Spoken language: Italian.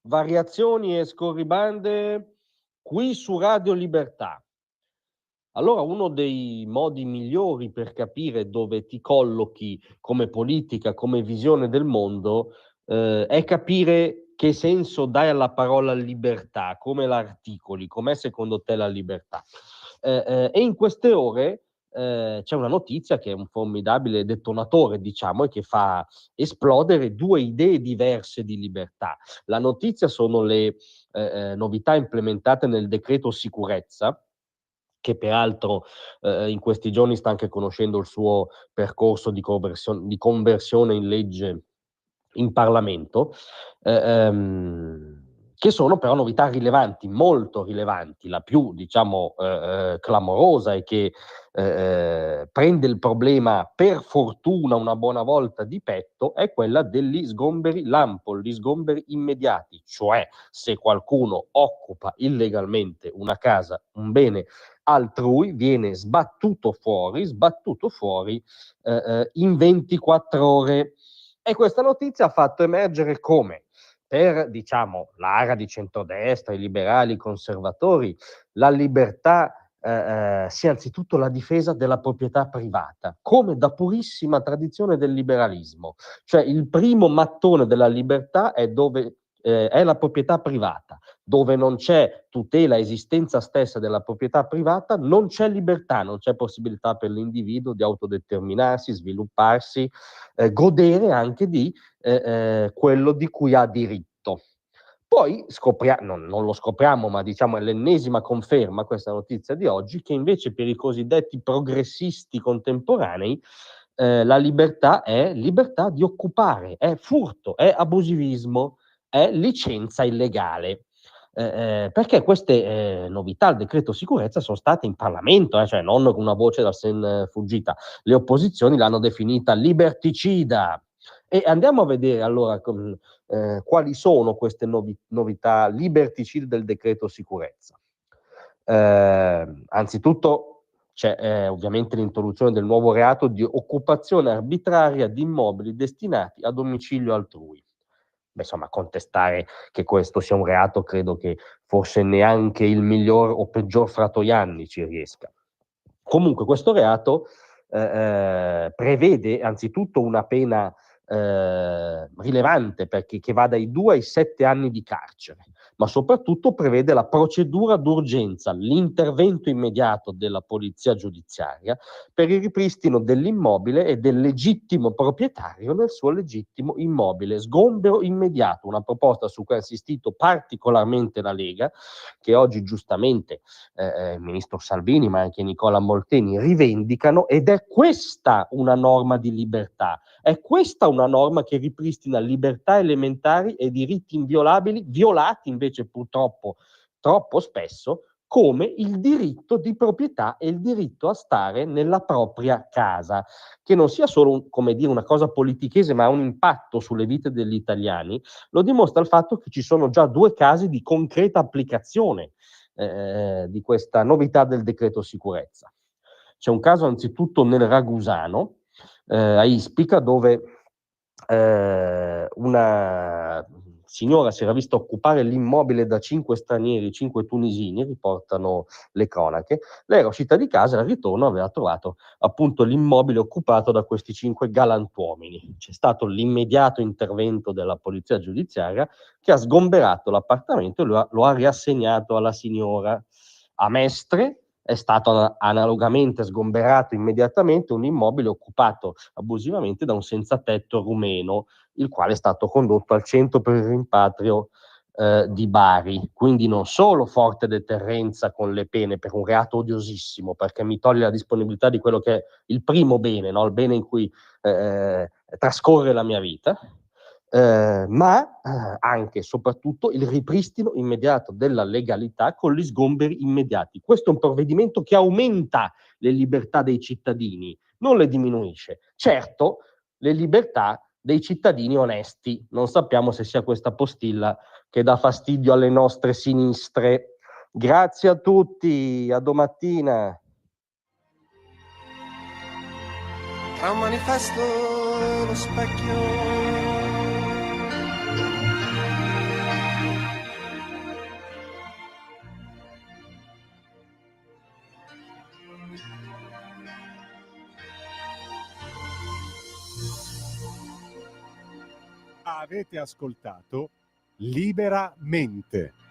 variazioni e scorribande qui su Radio Libertà. Allora, uno dei modi migliori per capire dove ti collochi come politica, come visione del mondo, è capire che senso dai alla parola libertà, come la articoli, com'è secondo te la libertà. E in queste ore c'è una notizia che è un formidabile detonatore, diciamo, e che fa esplodere due idee diverse di libertà. La notizia sono le novità implementate nel decreto sicurezza, che peraltro in questi giorni sta anche conoscendo il suo percorso di conversione in legge in Parlamento, che sono però novità rilevanti, molto rilevanti. La più, diciamo, clamorosa e che prende il problema, per fortuna, una buona volta di petto, è quella degli sgomberi lampo, gli sgomberi immediati, cioè se qualcuno occupa illegalmente una casa, un bene altrui, viene sbattuto fuori in 24 ore. E questa notizia ha fatto emergere come, per, diciamo, l'area di centrodestra, i liberali, i conservatori, la libertà sia anzitutto la difesa della proprietà privata, come da purissima tradizione del liberalismo. Cioè il primo mattone della libertà è dove è la proprietà privata. Dove non c'è tutela, esistenza stessa della proprietà privata, non c'è libertà, non c'è possibilità per l'individuo di autodeterminarsi, svilupparsi, godere anche di quello di cui ha diritto. Poi non lo scopriamo, ma diciamo è l'ennesima conferma, questa notizia di oggi, che invece per i cosiddetti progressisti contemporanei la libertà è libertà di occupare, è furto, è abusivismo, è licenza illegale. Perché queste novità al decreto sicurezza sono state in Parlamento, cioè non con una voce dal sen fuggita. Le opposizioni l'hanno definita liberticida. E andiamo a vedere allora quali sono queste novità liberticide del decreto sicurezza. Anzitutto c'è ovviamente l'introduzione del nuovo reato di occupazione arbitraria di immobili destinati a domicilio altrui. Beh, insomma, contestare che questo sia un reato credo che forse neanche il miglior o peggior Fratoianni ci riesca. Comunque questo reato prevede anzitutto una pena rilevante, perché che va dai 2 ai 7 anni di carcere, ma soprattutto prevede la procedura d'urgenza, l'intervento immediato della polizia giudiziaria per il ripristino dell'immobile e del legittimo proprietario nel suo legittimo immobile. Sgombero immediato, una proposta su cui ha insistito particolarmente la Lega, che oggi giustamente il ministro Salvini, ma anche Nicola Molteni rivendicano, ed è questa una norma di libertà, è questa una norma che ripristina libertà elementari e diritti inviolabili, violati invece purtroppo troppo spesso, come il diritto di proprietà e il diritto a stare nella propria casa, che non sia solo come dire, una cosa politichese, ma ha un impatto sulle vite degli italiani. Lo dimostra il fatto che ci sono già 2 casi di concreta applicazione di questa novità del decreto sicurezza. C'è un caso anzitutto nel Ragusano, a Ispica, dove una signora si era vista occupare l'immobile da 5 stranieri, 5 tunisini, riportano le cronache. Lei era uscita di casa e al ritorno aveva trovato appunto l'immobile occupato da questi 5 galantuomini. C'è stato l'immediato intervento della polizia giudiziaria, che ha sgomberato l'appartamento e lo ha riassegnato alla signora. A Mestre è stato analogamente sgomberato immediatamente un immobile occupato abusivamente da un senzatetto rumeno, il quale è stato condotto al centro per il rimpatrio di Bari. Quindi non solo forte deterrenza con le pene per un reato odiosissimo, perché mi toglie la disponibilità di quello che è il primo bene, no? Il bene in cui trascorre la mia vita, ma anche e soprattutto il ripristino immediato della legalità con gli sgomberi immediati. Questo è un provvedimento che aumenta le libertà dei cittadini, non le diminuisce. Certo, le libertà dei cittadini onesti. Non sappiamo se sia questa postilla che dà fastidio alle nostre sinistre. Grazie a tutti, a domattina. Tra un manifesto e lo specchio Avete ascoltato Liberamente.